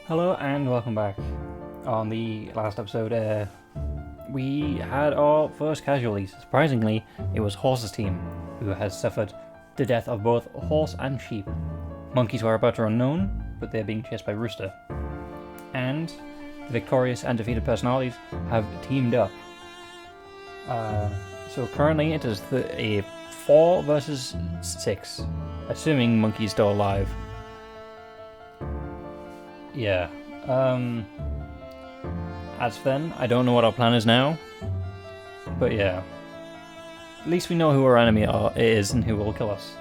Hello and welcome back. On the last episode, we had our first casualties. Surprisingly, it was Horse's team, who has suffered the death of both horse and sheep. Monkeys' whereabouts are unknown, but they're being chased by Rooster. And the victorious and defeated personalities have teamed up. So currently it is a 4 versus 6, assuming Monkey's still alive. Yeah. As for then, I don't know what our plan is now. But yeah. At least we know who our enemy is and who will kill us.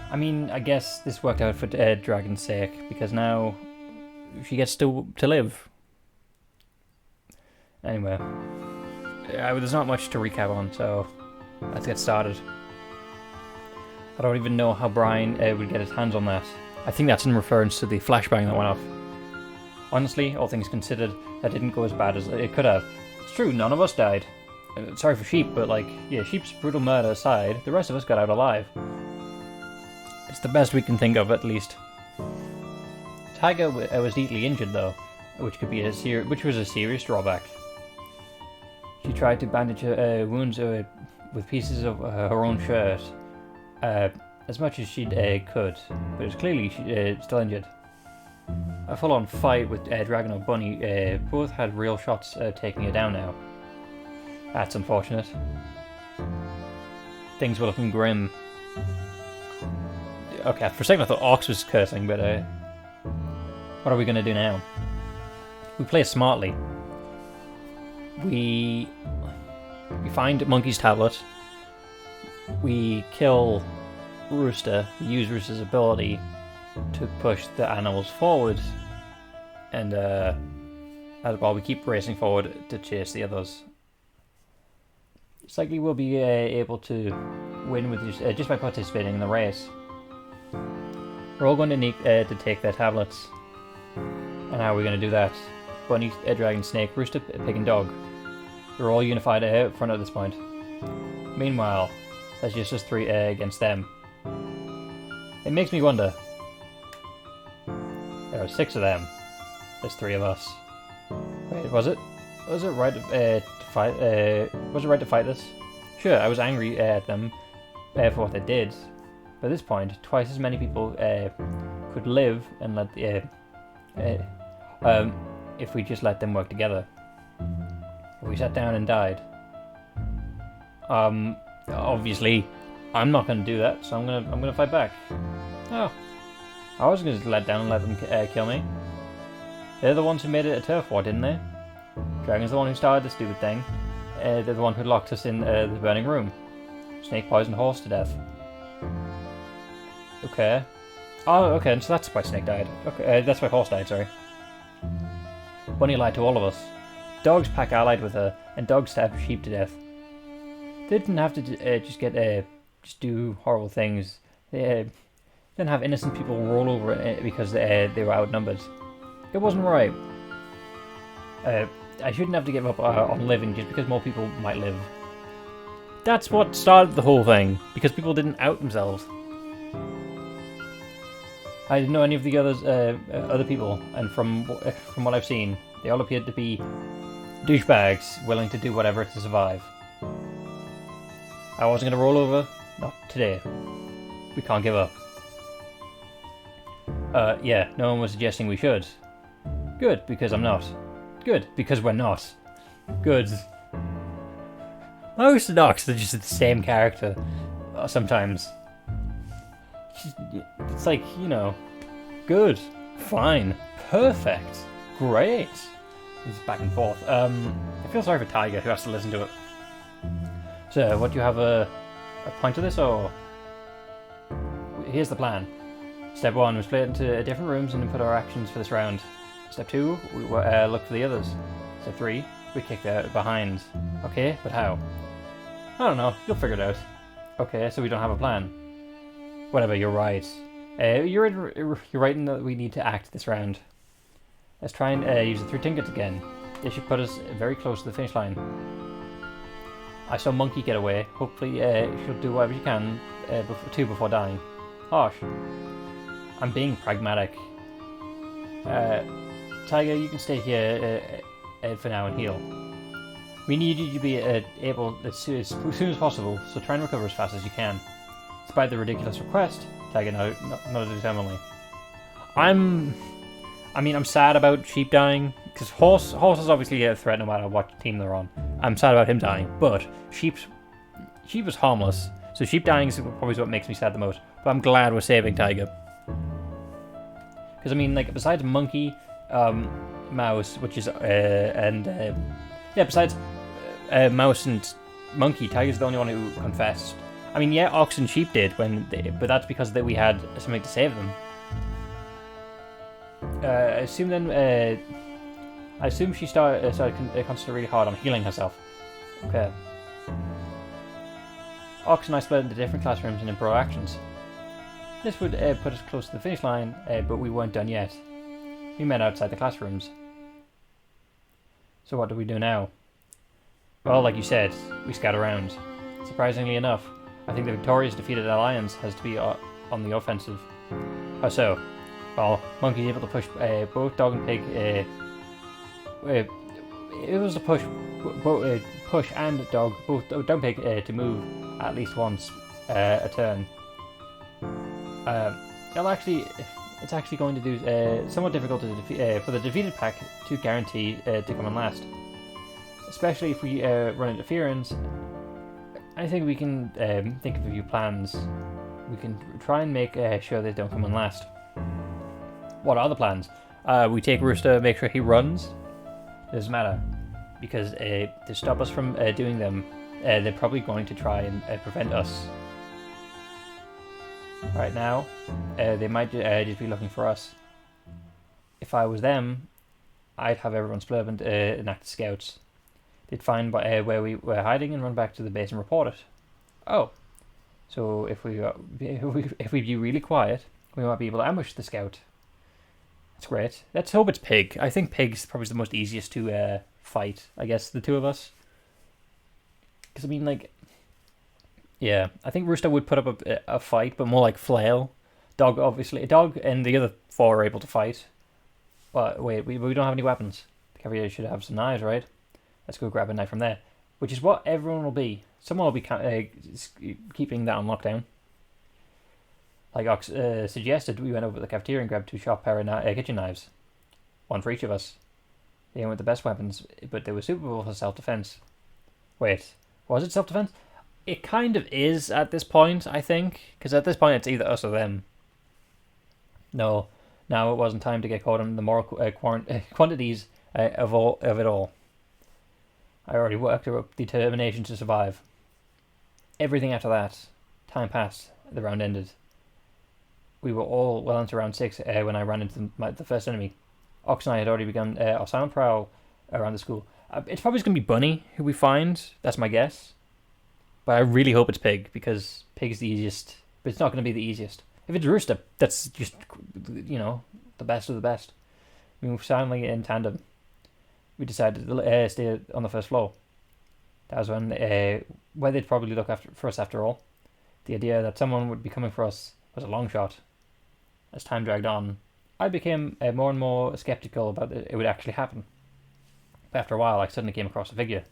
I mean, I guess this worked out for Dragon's sake, because now she gets to live. Anyway. There's not much to recap on, so let's get started. I don't even know how Brian would get his hands on that. I think that's in reference to the flashbang that went off. Honestly, all things considered, that didn't go as bad as it could have. It's true, none of us died. Sorry for sheep, but sheep's brutal murder aside, the rest of us got out alive. It's the best we can think of, at least. Tiger was deeply injured, though, which was a serious drawback. She tried to bandage her wounds with pieces of her own shirt. As much as she could, but it was clearly still injured. A full-on fight with Dragon or Bunny both had real shots taking her down now. That's unfortunate. Things were looking grim. Okay, for a second I thought Ox was cursing, but what are we going to do now? We play smartly. We find Monkey's tablet. We kill Rooster, use Rooster's ability to push the animals forward, and while we keep racing forward to chase the others. It's likely we'll be able to win with just by participating in the race. We're all going to need to take their tablets. And how are we going to do that? Bunny, Dragon, Snake, Rooster, Pig and Dog. We're all unified out front at this point. Meanwhile, there's just us three against them. It makes me wonder. There are 6 of them. There's 3 of us. Wait, was it right to fight? Was it right to fight this? Sure, I was angry at them for what they did. But at this point, twice as many people could live and let if we just let them work together. If we sat down and died. Obviously, I'm not going to do that, so I'm gonna fight back. Oh, I was going to let down and let them kill me. They're the ones who made it a turf war, didn't they? Dragon's the one who started the stupid thing. They're the one who locked us in the burning room. Snake poisoned Horse to death. Okay. Oh, okay, so that's why Snake died. Okay, that's why Horse died, sorry. Bunny lied to all of us. Dog's pack allied with her, and Dog stabbed sheep to death. They didn't have to just do horrible things. They didn't have innocent people roll over because they were outnumbered. It wasn't right. I shouldn't have to give up on living just because more people might live. That's what started the whole thing, because people didn't out themselves. I didn't know any of the other people, and from what I've seen, they all appeared to be douchebags willing to do whatever to survive. I wasn't going to roll over. Not today. We can't give up. Yeah, no one was suggesting we should. Good, because I'm not. Good, because we're not. Good. Most Nox are just the same character. Sometimes. It's like, good, fine, perfect, great. It's back and forth. I feel sorry for Tiger, who has to listen to it. So, what do you have a point to this, or? Here's the plan. Step 1, we split into different rooms and input our actions for this round. Step 2, we look for the others. Step 3, we kick their behind. Okay, but how? I don't know, you'll figure it out. Okay, so we don't have a plan. Whatever, you're right. You're right in that we need to act this round. Let's try and use the 3 trinkets again. They should put us very close to the finish line. I saw Monkey get away. Hopefully she'll do whatever she can before dying. Harsh. I'm being pragmatic. Tiger, you can stay here for now and heal. We need you to be able as soon as possible, so try and recover as fast as you can. Despite the ridiculous request, Tiger nodded determinedly. I'm sad about Sheep dying, because Horse is obviously a threat no matter what team they're on. I'm sad about him dying, but Sheep was harmless, so Sheep dying is probably what makes me sad the most. But I'm glad we're saving Tiger. Because, besides Monkey, Mouse, which is, besides Mouse and Monkey, Tiger's the only one who confessed. Ox and Sheep did, but that's because we had something to save them. I assume she started concentrating really hard on healing herself. Okay. Ox and I split into different classrooms and improv actions. This would put us close to the finish line, but we weren't done yet. We met outside the classrooms. So what do we do now? Well, like you said, we scout around. Surprisingly enough, I think the victorious defeated alliance has to be on the offensive. How so? Well, Monkey's able to push both Dog and Pig. It was a push and Dog, both Dog and Pig, to move at least once a turn. It's actually going to do somewhat difficult to for the defeated pack to guarantee to come in last. Especially if we run interference. I think we can think of a few plans. We can try and make sure they don't come in last. What are the plans? We take Rooster, make sure he runs. Doesn't matter, because to stop us from doing them, they're probably going to try and prevent us. Right now, they might just be looking for us. If I was them, I'd have everyone split up and act as scouts. They'd find where we were hiding and run back to the base and report it. Oh, so if we be really quiet, we might be able to ambush the scout. That's great. Let's hope it's Pig. I think Pig's probably the most easiest to fight. I guess the two of us. Because yeah, I think Rooster would put up a fight, but more like flail. Dog, obviously. Dog and the other four are able to fight. But wait, we don't have any weapons. The cavalry should have some knives, right? Let's go grab a knife from there. Which is what everyone will be. Someone will be keeping that on lockdown. Like Ox suggested, we went over to the cafeteria and grabbed 2 sharp pair of kitchen knives. One for each of us. They weren't the best weapons, but they were suitable for self-defense. Wait, was it self-defense? It kind of is at this point, I think. Because at this point, it's either us or them. No, now it wasn't time to get caught in the moral quantities of it all. I already worked up determination to survive. Everything after that, time passed, the round ended. We were all well into round 6 when I ran into the first enemy. Ox and I had already begun our silent prowl around the school. It's probably going to be Bunny who we find, that's my guess. But I really hope it's Pig, because Pig's the easiest, but it's not going to be the easiest. If it's Rooster, that's just, the best of the best. We moved silently in tandem. We decided to stay on the first floor. That was when where they'd probably look for us after all. The idea that someone would be coming for us was a long shot. As time dragged on, I became more and more skeptical about it would actually happen. But after a while, I suddenly came across a figure.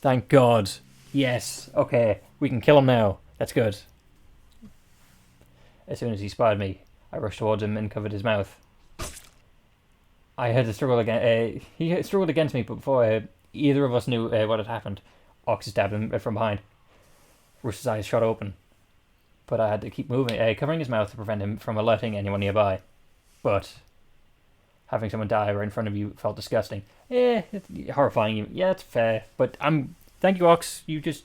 Thank God. Yes. Okay. We can kill him now. That's good. As soon as he spotted me, I rushed towards him and covered his mouth. I had to struggle again. He struggled against me, but before either of us knew what had happened, Ox stabbed him from behind. Rooster's eyes shot open, but I had to keep moving, covering his mouth to prevent him from alerting anyone nearby. But having someone die right in front of you felt disgusting. It's horrifying. Yeah, it's fair. But thank you, Ox. You just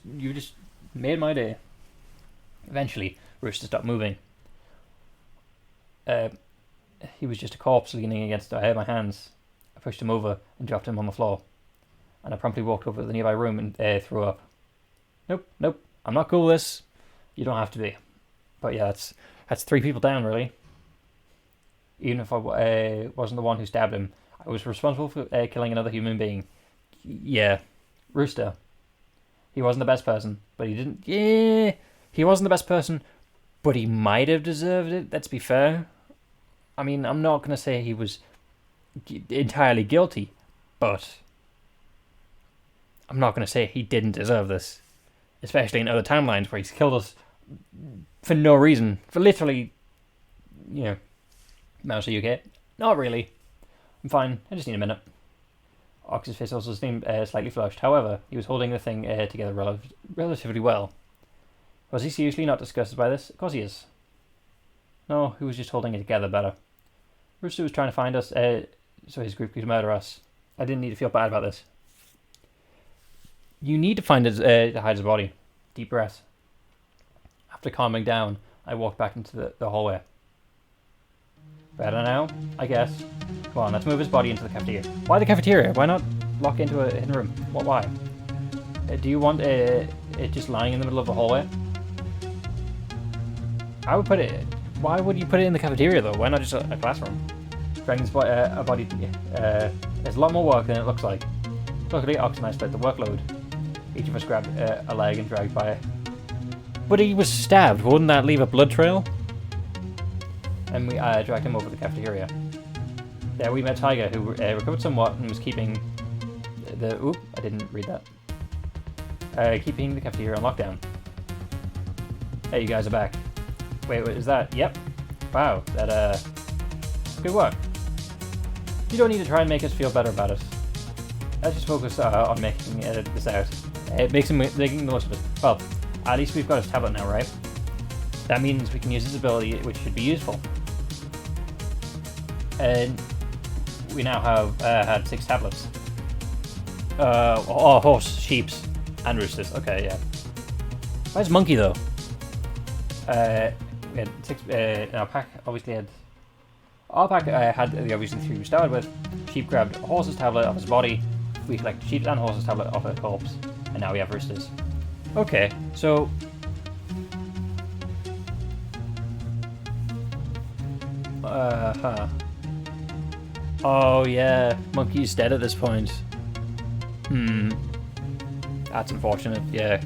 made my day. Eventually, Rooster stopped moving. He was just a corpse leaning against my hands. I pushed him over and dropped him on the floor. And I promptly walked over to the nearby room and threw up. Nope. I'm not cool with this. You don't have to be. But yeah, that's 3 people down, really. Even if I wasn't the one who stabbed him, I was responsible for killing another human being. Yeah, Rooster. He wasn't the best person, but he didn't... Yeah, he wasn't the best person, but he might have deserved it, let's be fair. I'm not going to say he was entirely guilty, but I'm not going to say he didn't deserve this, especially in other timelines where he's killed us for no reason, for literally, Mouse, are you okay? Not really. I'm fine. I just need a minute. Ox's face also seemed slightly flushed. However, he was holding the thing together relatively well. Was he seriously not disgusted by this? Of course he is. No, he was just holding it together better. Rooster was trying to find us, so his group could murder us. I didn't need to feel bad about this. You need to find his, to hide his body. Deep breath. After calming down, I walked back into the hallway. Better now, I guess. Come on, let's move his body into the cafeteria. Why the cafeteria? Why not lock into a hidden room? Why? Do you want it just lying in the middle of the hallway? I would put it... Why would you put it in the cafeteria, though? Why not just a classroom? Dragging a body... there's a lot more work than it looks like. Luckily, Ox and I split the workload. Each of us grabbed a leg and dragged by it. But he was stabbed. Wouldn't that leave a blood trail? And we dragged him over the cafeteria. There we met Tiger, who recovered somewhat and was keeping the... Oop, I didn't read that. Keeping the cafeteria on lockdown. Hey, you guys are back. Wait, is that... Yep. Wow, that, good work. You don't need to try and make us feel better about it. Let's just focus on making this out. Making the most of it. Well, at least we've got his tablet now, right? That means we can use his ability, which should be useful. And we now have had 6 tablets. Horse, sheeps, and roosters. Okay, yeah. Where's Monkey, though? We had 6... in our pack, obviously had... Our pack had the obviously 3 we started with. Sheep grabbed a horse's tablet off his body. We collected sheep and horse's tablet off a corpse. And now we have roosters. Okay, so... Oh, yeah. Monkey's dead at this point. That's unfortunate, yeah.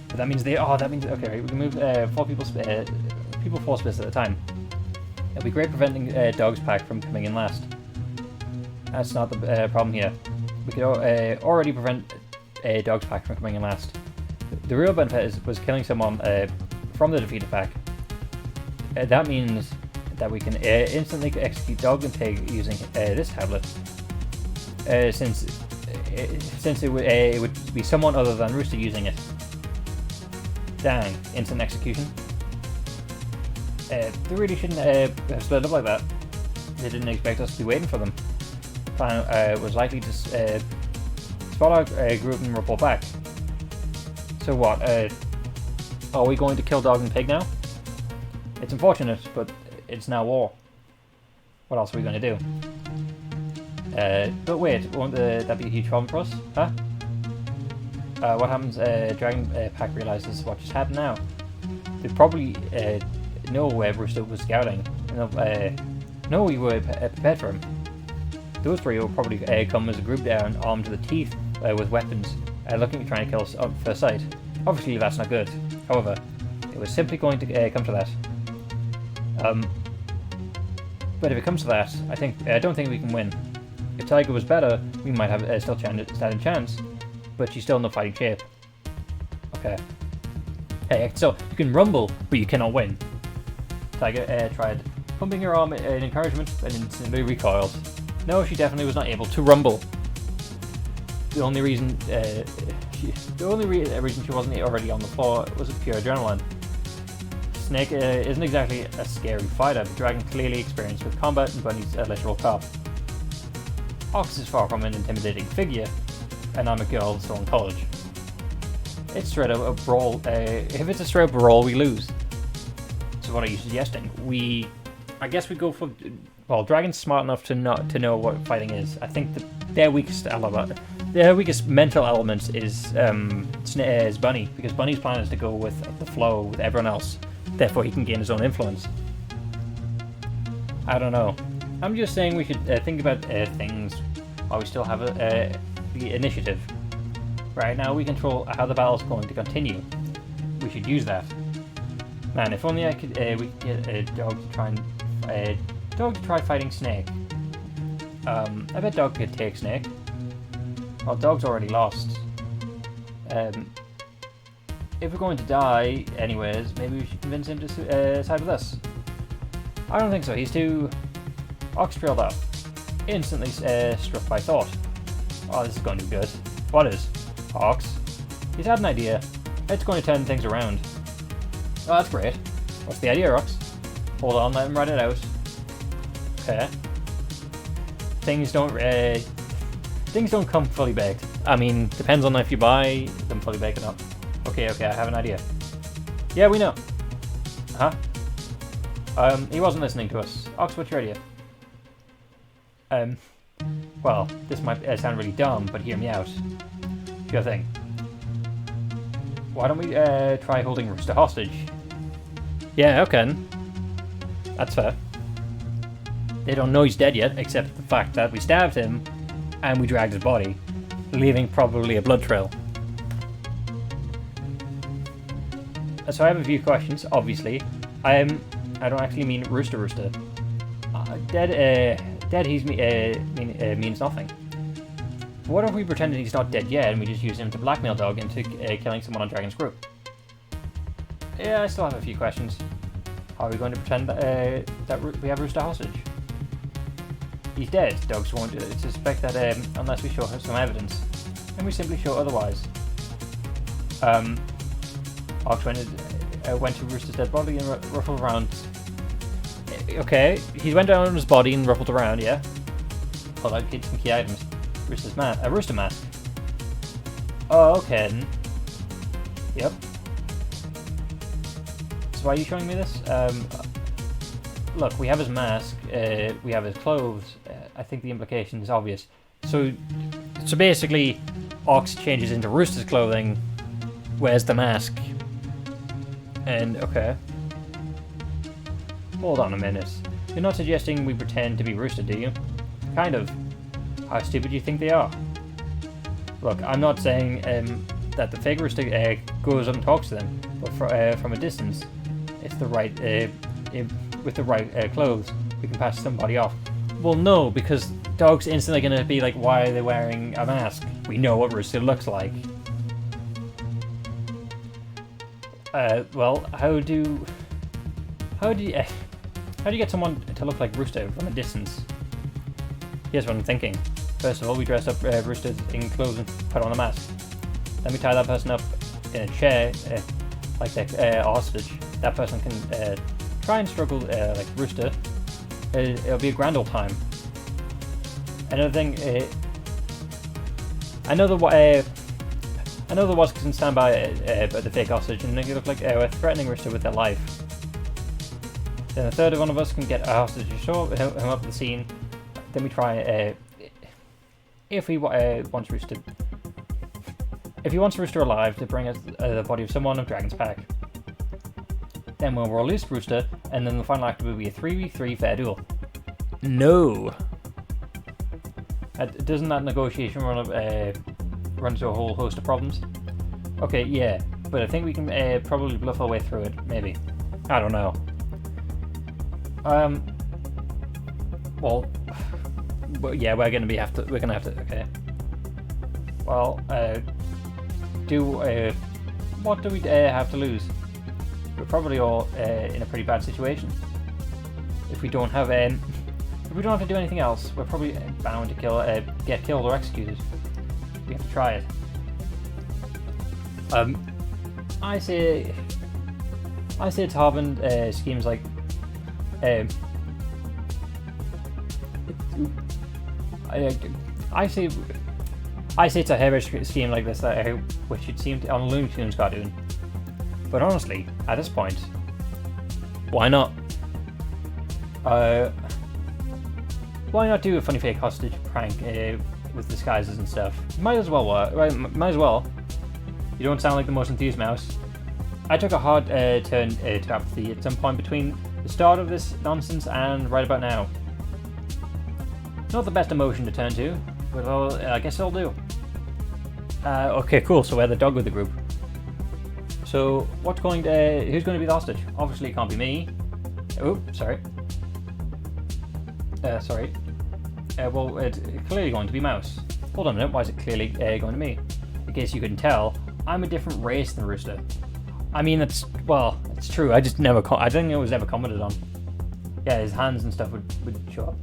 But that means okay, right, we can move 4 people 4 spaces at a time. It'll be great preventing Dog's pack from coming in last. That's not the problem here. We could already prevent Dog's pack from coming in last. The real benefit was killing someone from the defeated pack. That means that we can instantly execute Dog and Pig using this tablet. Since it would be someone other than Rooster using it. Dang, instant execution. They really shouldn't have split up like that. They didn't expect us to be waiting for them. The plan was likely to spot our group and report back. So what, are we going to kill Dog and Pig now? It's unfortunate, but it's now war. What else are we going to do? But wait, won't that be a huge problem for us? Huh? What happens Dragon Pack realizes what just happened now? They probably know where Rooster was scouting. Know we were prepared for him. Those 3 will probably come as a group down, armed to the teeth with weapons, looking at trying to kill us on first sight. Obviously that's not good. However, it was simply going to come to that. But if it comes to that, I don't think we can win. If Tiger was better, we might have still stand a chance, but she's still in the fighting shape. Okay. Hey, so you can rumble, but you cannot win. Tiger tried pumping her arm in encouragement, but instantly recoiled. No, she definitely was not able to rumble. The only reason she wasn't already on the floor was pure adrenaline. Snake isn't exactly a scary fighter, but Dragon clearly experienced with combat and Bunny's literal cop. Ox is far from an intimidating figure, and I'm a girl still in college. It's straight up a brawl. If it's a straight up brawl, we lose. So what are you suggesting? I guess we go for... Well, Dragon's smart enough to know what fighting is. I think their weakest mental element is Bunny, because Bunny's plan is to go with the flow with everyone else. Therefore, he can gain his own influence. I don't know. I'm just saying we should think about things while we still have the initiative. Right now, we control how the battle's going to continue. We should use that. Man, if only we could get a dog to try fighting Snake. I bet Dog could take Snake. Well, Dog's already lost. If we're going to die anyways, maybe we should convince him to side with us. I don't think so. He's too... Ox trailed up. Instantly struck by thought. Oh, this is going to be good. What is? Ox. He's had an idea. It's going to turn things around. Oh, that's great. What's the idea, Ox? Hold on, let him write it out. Okay. Things don't come fully baked. I mean, depends on if you buy them fully baked or not. Okay, I have an idea. Yeah, we know. Huh? He wasn't listening to us. Ox, what's your idea? Well, this might sound really dumb, but hear me out. Sure thing. Why don't we try holding Rooster hostage? Yeah, okay. That's fair. They don't know he's dead yet, except the fact that we stabbed him and we dragged his body, leaving probably a blood trail. So I have a few questions, obviously. I don't actually mean Rooster. Dead means nothing. What if we pretend that he's not dead yet and we just use him to blackmail Dog into killing someone on Dragon's group? Yeah, I still have a few questions. How are we going to pretend that we have Rooster hostage? He's dead. Dogs won't suspect that unless we show her some evidence. And we simply show otherwise. Ox went to Rooster's dead body and ruffled around. Okay, he went down on his body and ruffled around, yeah? Pulled out some key items. A rooster mask. Oh, okay. Yep. So why are you showing me this? Look, we have his mask, we have his clothes. I think the implication is obvious. So basically, Ox changes into Rooster's clothing, wears the mask, and okay. Hold on a minute. You're not suggesting we pretend to be Rooster, do you? Kind of. How stupid do you think they are? Look, I'm not saying that the fake Rooster goes up and talks to them, but from a distance, it's the right with the right clothes, we can pass somebody off. Well, no, because Dog's instantly going to be like, why are they wearing a mask? We know what Rooster looks like. Well, how do you get someone to look like Rooster from a distance? Here's what I'm thinking. First of all, we dress up Rooster in clothes and put on a mask. Then we tie that person up in a chair, like a hostage. That person can try and struggle like Rooster. It'll be a grand old time. Another thing, I know the Wasps can stand by the fake hostage and make it look like we're threatening Rooster with their life. Then a third of one of us can get a hostage to show him up at the scene. Then we try, if he wants Rooster alive, to bring us the body of someone of Dragon's Pack. Then we'll release Rooster, and then the final act will be a 3v3 fair duel. No! Doesn't that negotiation run into a whole host of problems? Okay, yeah, but I think we can probably bluff our way through it, maybe. I don't know. Well, yeah, we're gonna have to. Okay. Well, what do we have to lose? We're probably all in a pretty bad situation. If we don't have to do anything else, we're probably bound to get killed or executed. We have to try it. I say Tarvin schemes like I say it's a hellish scheme like this which it seemed on a Looney Tunes cartoon. But honestly, at this point, why not? Why not do a funny fake hostage prank with disguises and stuff? Might as well. Might as well. You don't sound like the most enthused mouse. I took a hard turn to apathy at some point between the start of this nonsense and right about now. Not the best emotion to turn to, but I guess it'll do. Okay, cool. So we're the dog with the group. So who's going to be the hostage? Obviously, it can't be me. Oh, sorry. Sorry. Well, it's clearly going to be mouse. Hold on a minute, why is it clearly going to me? In case you couldn't tell, I'm a different race than Rooster. I mean, it's true. I just never, I don't think it was ever commented on. Yeah, his hands and stuff would show up.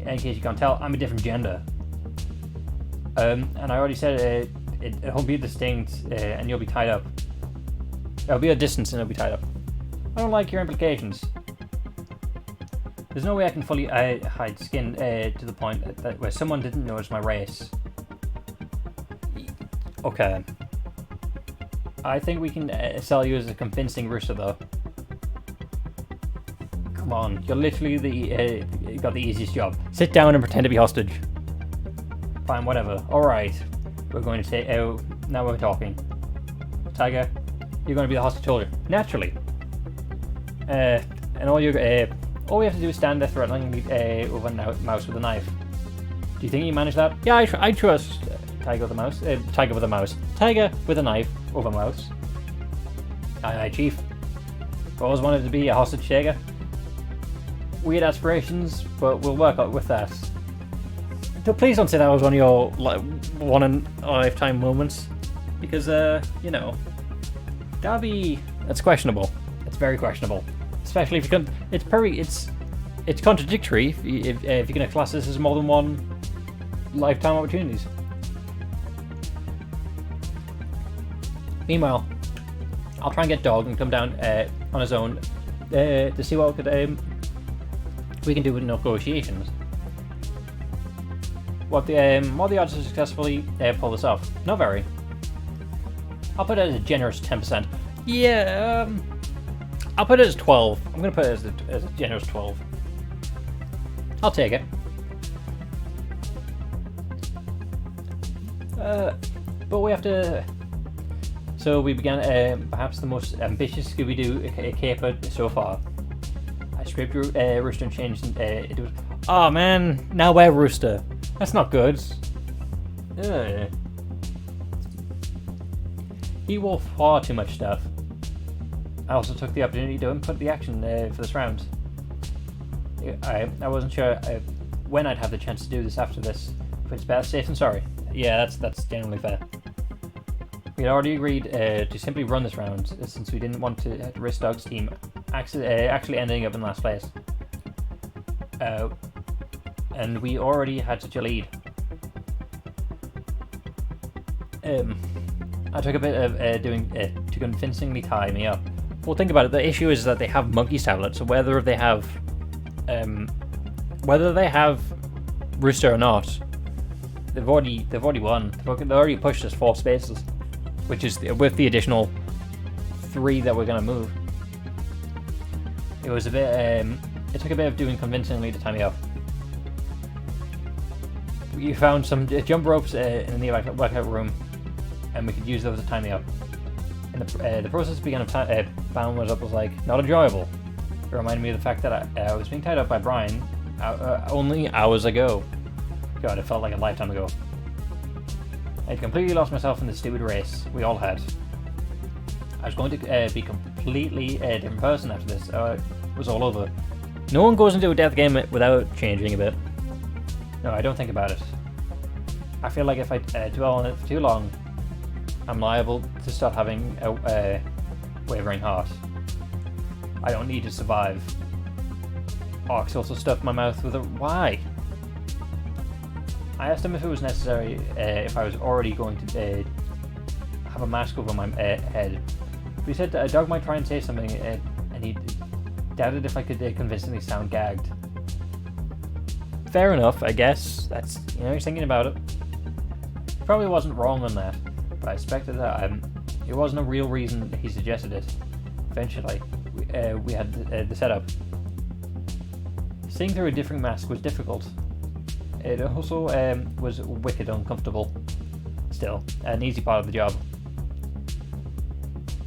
In case you can't tell, I'm a different gender. And I already said it'll be distinct and you'll be tied up. There'll be a distance and it'll be tied up. I don't like your implications. There's no way I can fully hide skin to the point that where someone didn't notice my race. Okay. I think we can sell you as a convincing Rooster, though. Come on, you're literally you got the easiest job. Sit down and pretend to be hostage. Fine, whatever. Alright. We're going to say, now we're talking. Tiger, you're going to be the hostage holder. Naturally. And all we have to do is stand there threateningly over a mouse with a knife. Do you think you manage that? Yeah, I trust Tiger with a mouse. Tiger with a mouse. Tiger with a knife over mouse. Aye, Chief. I've always wanted to be a hostage taker. Weird aspirations, but we'll work out with that. So please don't say that was one of your one in a lifetime moments, because you know, that's questionable. It's very questionable, especially if you can. It's contradictory if you're going to class this as more than one lifetime opportunities. Meanwhile, I'll try and get Dog and come down on his own to see what we can do with negotiations. What the odds to successfully pull this off? Not very. I'll put it as a generous 10%. Yeah, I'll put it as 12. I'm going to put it as a generous 12. I'll take it. But we have to... So we began perhaps the most ambitious Scooby-Doo caper so far. I stripped Rooster and changed it was... Oh man, now we're Rooster. That's not good. He wore far too much stuff. I also took the opportunity to input the action for this round. I wasn't sure when I'd have the chance to do this after this. If it's better safe than sorry. Yeah, that's generally fair. We had already agreed to simply run this round, since we didn't want to risk Dog's team actually ending up in last place. And we already had such a lead. I took a bit of doing to convincingly tie me up. Well, think about it. The issue is that they have monkey's tablets, so whether they have Rooster or not, they've already won. They've already pushed us 4 spaces, which is with the additional 3 that we're gonna move. It was a bit. It took a bit of doing convincingly to tie me up. We found some jump ropes in the workout room, and we could use those to tie me up. And the process of being bound was not enjoyable. It reminded me of the fact that I was being tied up by Brian only hours ago. God, it felt like a lifetime ago. I'd completely lost myself in this stupid race. We all had. I was going to be completely a different person after this. It was all over. No one goes into a death game without changing a bit. No, I don't think about it. I feel like if I dwell on it for too long, I'm liable to start having a wavering heart. I don't need to survive. Ox also stuffed my mouth with a... Why? I asked him if it was necessary if I was already going to have a mask over my head. But he said a dog might try and say something, and he doubted if I could convincingly sound gagged. Fair enough, I guess. That's, he's thinking about it. Probably wasn't wrong on that, but I expected that it wasn't a real reason he suggested it. Eventually, we had the setup. Seeing through a different mask was difficult. It also was wicked uncomfortable. Still, an easy part of the job.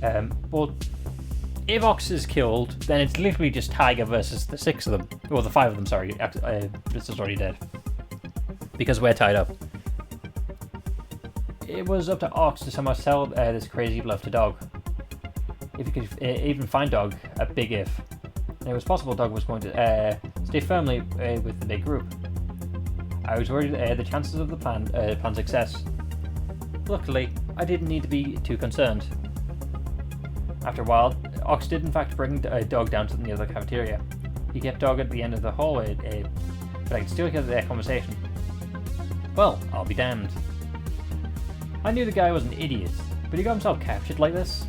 But if Ox is killed, then it's literally just Tiger versus the 6 of them. Or the 5 of them, sorry. This is already dead. Because we're tied up. It was up to Ox to somehow sell this crazy bluff to Dog. If he could even find Dog, a big if. And it was possible Dog was going to stay firmly with the big group. I was worried the chances of the plan's success. Luckily, I didn't need to be too concerned. After a while, Ox did in fact bring Dog down to the other cafeteria. He kept Dog at the end of the hallway, but I could still hear their conversation. Well, I'll be damned. I knew the guy was an idiot, but he got himself captured like this.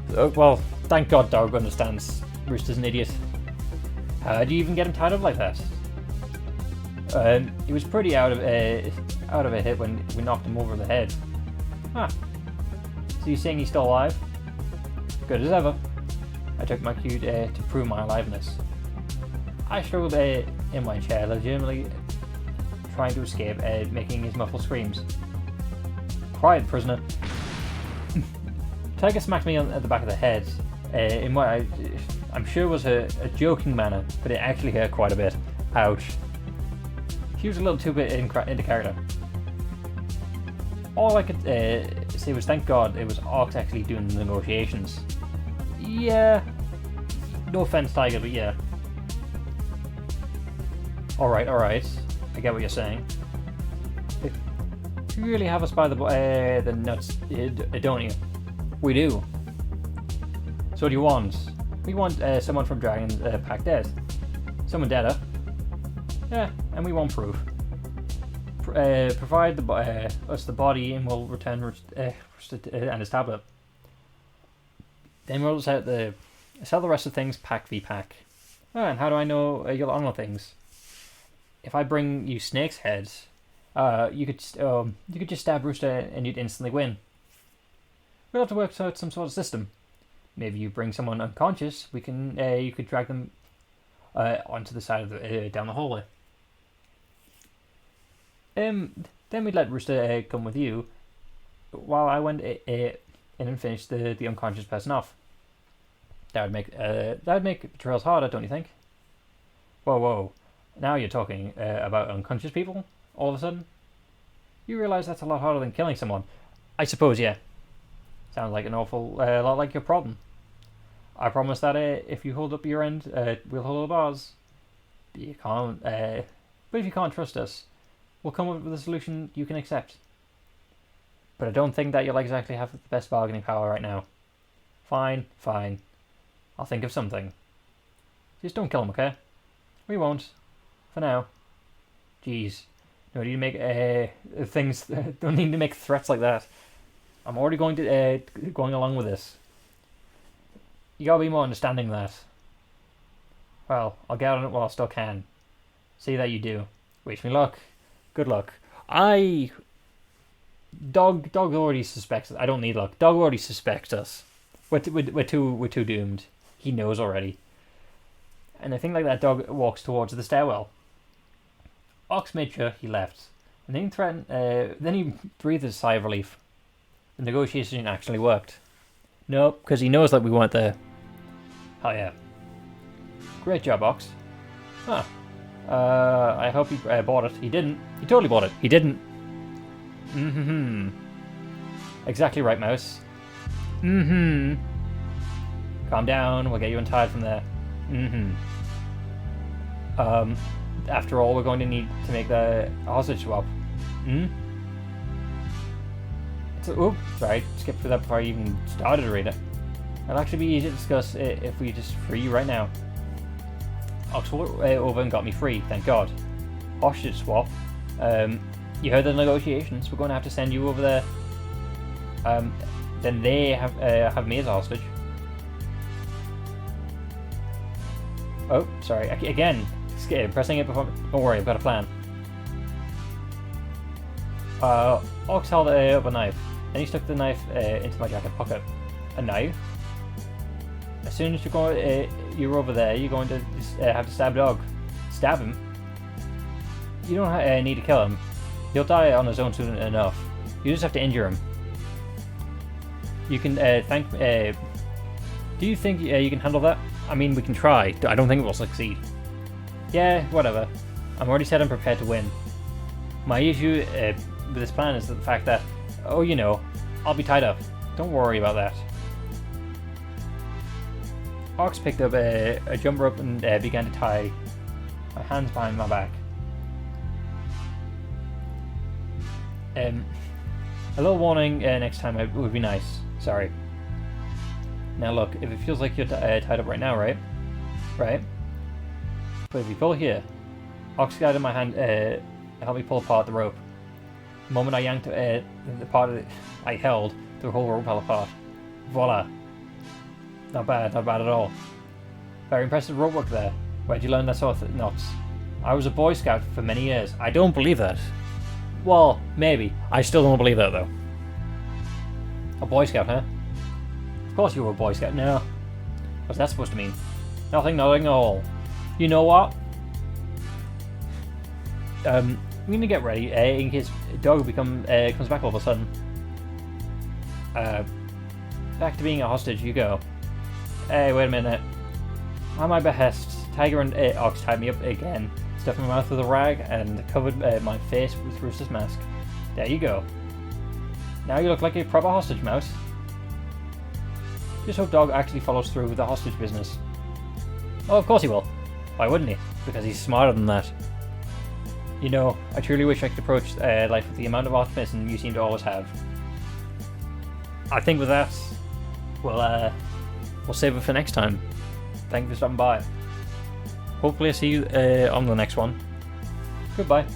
Well, thank God Dog understands Rooster's an idiot. How do you even get him tied up like that? He was pretty out of a hit when we knocked him over the head. Ah, so you're saying he's still alive? Good as ever. I took my cue to prove my aliveness. I struggled in my chair, legitimately trying to escape, making his muffled screams. Quiet, prisoner. Tiger smacked me at the back of the head, in what I'm sure was a joking manner, but it actually hurt quite a bit. Ouch. He was a little too bit into character. All I could say was thank God it was Ox actually doing the negotiations. Yeah. No offense, Tiger, but yeah. Alright. I get what you're saying. You really have us by the nuts, don't you? We do. So what do you want? We want someone from Dragon's Pack dead. Someone deader. Yeah, and we want proof. Provide us the body and we'll return and his tablet. Then we'll sell the rest of things pack v pack. Oh, and how do I know you'll honor things? If I bring you Snake's heads, you could just stab Rooster and you'd instantly win. We'll have to work out some sort of system. Maybe you bring someone unconscious. You could drag them onto the side of the down the hallway. Then we'd let Rooster come with you, while I went in and finished the unconscious person off. That would make trails harder, don't you think? Whoa! Now you're talking about unconscious people. All of a sudden, you realise that's a lot harder than killing someone. I suppose, yeah. Sounds like an awful lot like your problem. I promise that if you hold up your end, we'll hold up ours. But if you can't trust us, we'll come up with a solution you can accept. But I don't think that you'll exactly have the best bargaining power right now. Fine. I'll think of something. Just don't kill him, okay? We won't. For now. Jeez. No need to make things. Don't need to make threats like that. I'm already going along with this. You gotta be more understanding than that. Well, I'll get on it while I still can. See that you do. Wish me luck. Good luck. Dog already suspects us. I don't need luck. Dog already suspects us. We're too doomed. He knows already. And I think like that dog walks towards the stairwell. Ox made sure he left, and then he threatened. Then he breathed a sigh of relief. The negotiation actually worked. Nope, because he knows that we weren't there. Hell yeah. Great job, Ox. Huh. I hope he bought it. He didn't. He totally bought it. He didn't. Exactly right, Mouse. Calm down. We'll get you untied from there. After all, we're going to need to make the hostage swap. So, sorry, skipped through that before I even started to read it. It'll actually be easy to discuss if we just free you right now. Ox went over and got me free, thank God. Hostage swap. You heard the negotiations. We're going to have to send you over there. Then they have me as a hostage. Oh, sorry. Again, pressing it before. Don't worry, I've got a plan. Ox held up a knife. Then he stuck the knife into my jacket pocket. A knife? As soon as you're over there, you're going to have to stab Dog. Stab him? You don't need to kill him. He'll die on his own soon enough. You just have to injure him. You can thank. Do you think you can handle that? I mean, we can try. I don't think we'll succeed. Yeah, whatever. I'm already set and prepared to win. My issue with this plan is the fact that, I'll be tied up. Don't worry about that. Ox picked up a jump rope and began to tie my hands behind my back. A little warning next time would be nice. Sorry. Now look, if it feels like you're tied up right now, right? Right? But if you pull here, Ox guide in my hand help me pull apart the rope. The moment I yanked the part of it I held, the whole rope fell apart. Voila. Not bad at all. Very impressive rope work there. Where'd you learn that sort of knots? I was a Boy Scout for many years. I don't believe that. Well, maybe. I still don't believe that, though. A Boy Scout, huh? Of course you were a Boy Scout. No. What's that supposed to mean? Nothing at all. You know what? I'm gonna get ready in case dog comes back all of a sudden. Back to being a hostage you go. Hey, wait a minute. On my behest, Tiger and Ox tied me up again, stuffed my mouth with a rag, and covered my face with Rooster's mask. There you go. Now you look like a proper hostage, Mouse. Just hope Dog actually follows through with the hostage business. Oh, of course he will. Why wouldn't he? Because he's smarter than that. You know, I truly wish I could approach life with the amount of optimism you seem to always have. I think with that, we'll save it for next time. Thank you for stopping by. Hopefully I'll see you on the next one. Goodbye.